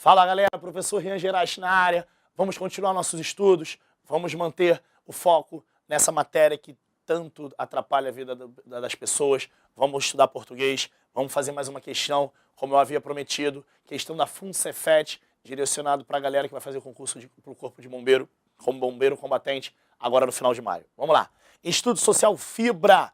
Fala galera, professor Rian Gerais na área. Vamos continuar nossos estudos, vamos manter o foco nessa matéria que tanto atrapalha a vida das pessoas. Vamos estudar português, vamos fazer mais uma questão, como eu havia prometido, questão da FUNCEFET, direcionado para a galera que vai fazer o concurso para o Corpo de Bombeiro, como bombeiro combatente, agora no final de maio. Vamos lá. Estudo Social Fibra,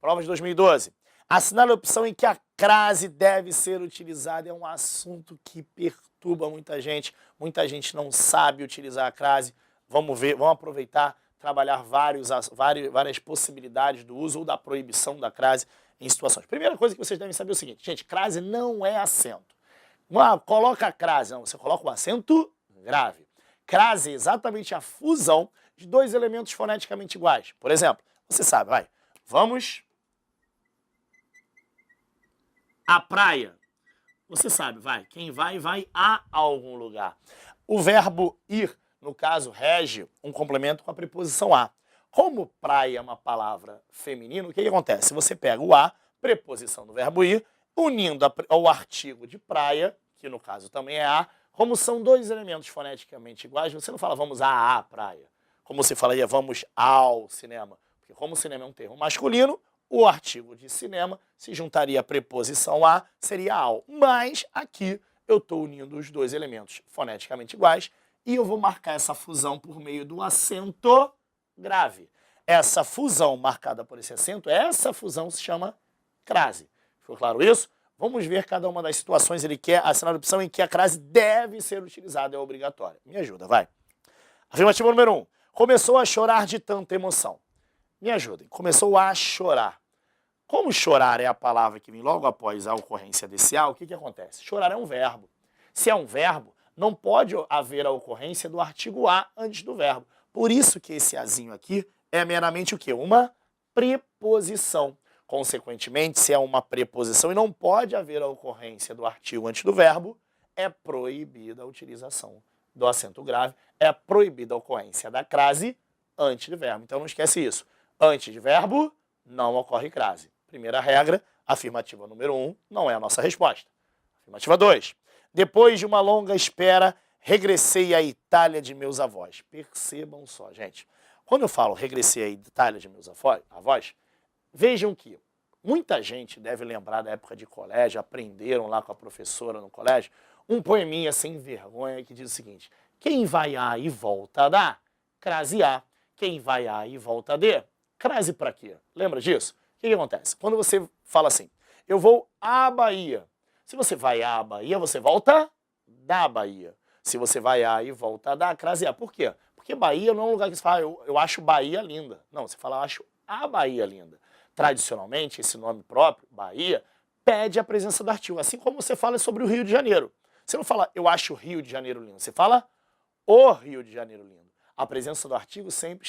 prova de 2012. Assinale a opção em que a crase deve ser utilizada. É um assunto que perturba muita gente. Muita gente não sabe utilizar a crase. Vamos ver, vamos aproveitar, trabalhar várias possibilidades do uso ou da proibição da crase em situações. Primeira coisa que vocês devem saber é o seguinte, gente, crase não é acento. Coloca a crase, não, você coloca o acento grave. Crase é exatamente a fusão de dois elementos foneticamente iguais. Por exemplo, você sabe, vai, vamos à praia. Você sabe, vai, quem vai a algum lugar. O verbo ir, no caso, rege um complemento com a preposição a. Como praia é uma palavra feminina, o que acontece? Você pega o a, preposição do verbo ir, unindo ao artigo de praia, que no caso também é a, como são dois elementos foneticamente iguais, você não fala vamos à praia, como você falaria vamos ao cinema, porque como o cinema é um termo masculino, o artigo de cinema se juntaria à preposição a, seria ao. Mas aqui eu estou unindo os dois elementos foneticamente iguais e eu vou marcar essa fusão por meio do acento grave. Essa fusão marcada por esse acento, essa fusão se chama crase. Ficou claro isso? Vamos ver cada uma das situações. Ele quer assinar a opção em que a crase deve ser utilizada, é obrigatória. Me ajuda, vai. Afirmativa número 1. Começou a chorar de tanta emoção. Me ajudem. Começou a chorar. Como chorar é a palavra que vem logo após a ocorrência desse a, o que acontece? Chorar é um verbo. Se é um verbo, não pode haver a ocorrência do artigo a antes do verbo. Por isso que esse azinho aqui é meramente o quê? Uma preposição. Consequentemente, se é uma preposição e não pode haver a ocorrência do artigo antes do verbo, é proibida a utilização do acento grave, é proibida a ocorrência da crase antes do verbo. Então não esquece isso. Antes de verbo, não ocorre crase. Primeira regra, afirmativa número 1, não é a nossa resposta. Afirmativa 2. Depois de uma longa espera, regressei à Itália de meus avós. Percebam só, gente. Quando eu falo regressei à Itália de meus avós, vejam que muita gente deve lembrar da época de colégio, aprenderam lá com a professora no colégio, um poeminha sem vergonha que diz o seguinte: quem vai a e volta dá, crase a. Quem vai a e volta dê, crase pra quê? Lembra disso? O que acontece? Quando você fala assim, eu vou à Bahia. Se você vai à Bahia, você volta da Bahia. Se você vai a e volta da, crase a. Por quê? Porque Bahia não é um lugar que você fala, eu acho Bahia linda. Não, você fala, eu acho a Bahia linda. Tradicionalmente, esse nome próprio, Bahia, pede a presença do artigo. Assim como você fala sobre o Rio de Janeiro. Você não fala, eu acho o Rio de Janeiro lindo. Você fala, o Rio de Janeiro lindo. A presença do artigo sempre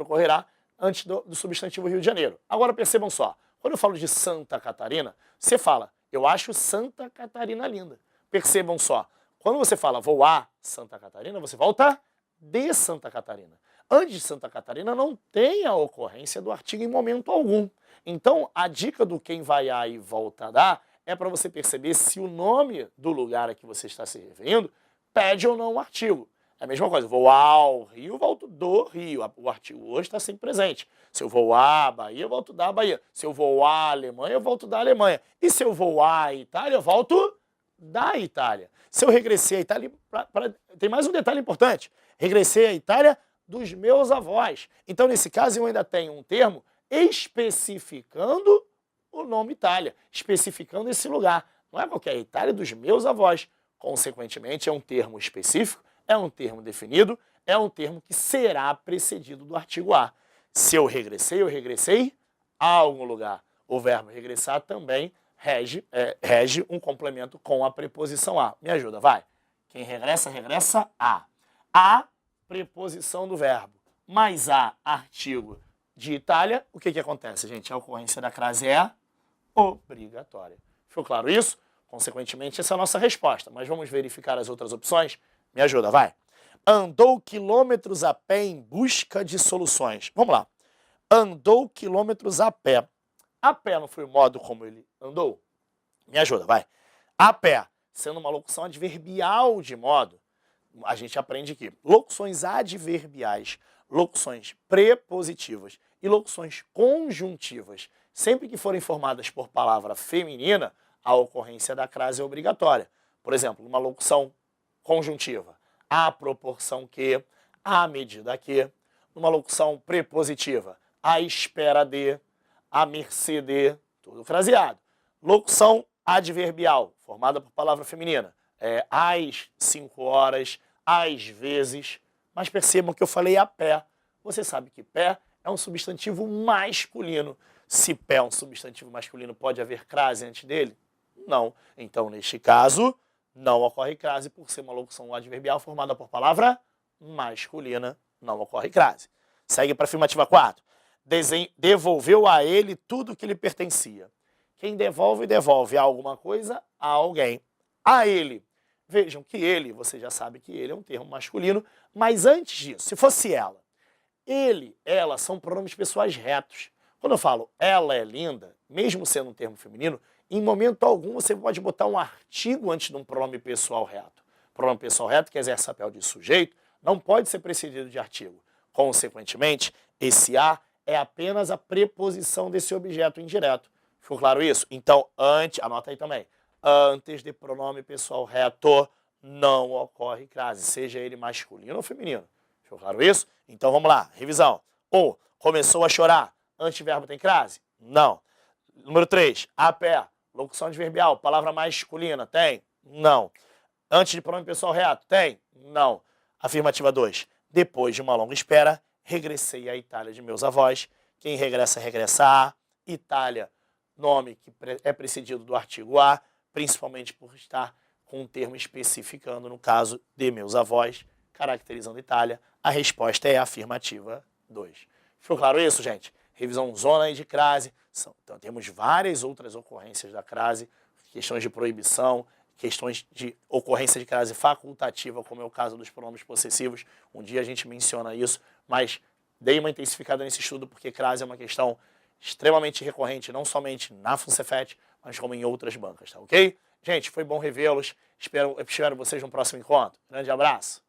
ocorrerá antes do substantivo Rio de Janeiro. Agora percebam só, quando eu falo de Santa Catarina, você fala, eu acho Santa Catarina linda. Percebam só, quando você fala vou a Santa Catarina, você volta de Santa Catarina. Antes de Santa Catarina não tem a ocorrência do artigo em momento algum. Então, a dica do quem vai a e volta da é para você perceber se o nome do lugar a que você está se referindo pede ou não o artigo. É a mesma coisa, vou ao Rio, volto do Rio. O artigo hoje está sempre presente. Se eu vou à Bahia, eu volto da Bahia. Se eu vou à Alemanha, eu volto da Alemanha. E se eu vou à Itália, eu volto da Itália. Se eu regressei à Itália, tem mais um detalhe importante. Regressei à Itália dos meus avós. Então, nesse caso, eu ainda tenho um termo especificando o nome Itália, especificando esse lugar. Não é qualquer Itália dos meus avós. Consequentemente, é um termo específico, é um termo definido, é um termo que será precedido do artigo a. Se eu regressei a algum lugar. O verbo regressar também rege um complemento com a preposição a. Me ajuda, vai. Quem regressa, regressa a. A, preposição do verbo, mais a, artigo de Itália. O que acontece, gente? A ocorrência da crase é obrigatória. Ficou claro isso? Consequentemente, essa é a nossa resposta. Mas vamos verificar as outras opções? Me ajuda, vai. Andou quilômetros a pé em busca de soluções. Vamos lá. Andou quilômetros a pé. A pé não foi o modo como ele andou? Me ajuda, vai. A pé sendo uma locução adverbial de modo. A gente aprende que locuções adverbiais, locuções prepositivas e locuções conjuntivas, sempre que forem formadas por palavra feminina, a ocorrência da crase é obrigatória. Por exemplo, uma locução conjuntiva, à proporção que, à medida que. Numa locução prepositiva, à espera de, à mercê de, tudo fraseado. Locução adverbial, formada por palavra feminina, às 5 horas, às vezes, mas percebam que eu falei a pé. Você sabe que pé é um substantivo masculino. Se pé é um substantivo masculino, pode haver crase antes dele? Não. Então, neste caso, não ocorre crase por ser uma locução adverbial formada por palavra masculina. Não ocorre crase. Segue para a afirmativa 4. Devolveu a ele tudo que lhe pertencia. Quem devolve, devolve alguma coisa a alguém. A ele. Vejam que ele, você já sabe que ele é um termo masculino, mas antes disso, se fosse ela, ele, ela são pronomes pessoais retos. Quando eu falo ela é linda, mesmo sendo um termo feminino, em momento algum você pode botar um artigo antes de um pronome pessoal reto. Pronome pessoal reto, que exerce papel de sujeito, não pode ser precedido de artigo. Consequentemente, esse a é apenas a preposição desse objeto indireto. Ficou claro isso? Então, anota aí também, antes de pronome pessoal reto, não ocorre crase, seja ele masculino ou feminino. Ficou claro isso? Então, vamos lá, revisão. Começou a chorar, antiverbo tem crase? Não. Número 3, a pé, locução adverbial, palavra masculina, tem? Não. Antes de pronome pessoal reto, tem? Não. Afirmativa 2. Depois de uma longa espera, regressei à Itália de meus avós. Quem regressa, regressa a. Itália, nome que é precedido do artigo a, principalmente por estar com um termo especificando, no caso de meus avós, caracterizando Itália. A resposta é a afirmativa 2. Ficou claro isso, gente? Revisão zona aí de crase. Então, temos várias outras ocorrências da crase, questões de proibição, questões de ocorrência de crase facultativa, como é o caso dos pronomes possessivos. Um dia a gente menciona isso, mas dei uma intensificada nesse estudo porque crase é uma questão extremamente recorrente, não somente na FUNCEFET, mas como em outras bancas, tá ok? Gente, foi bom revê-los. Espero vocês no próximo encontro. Grande abraço.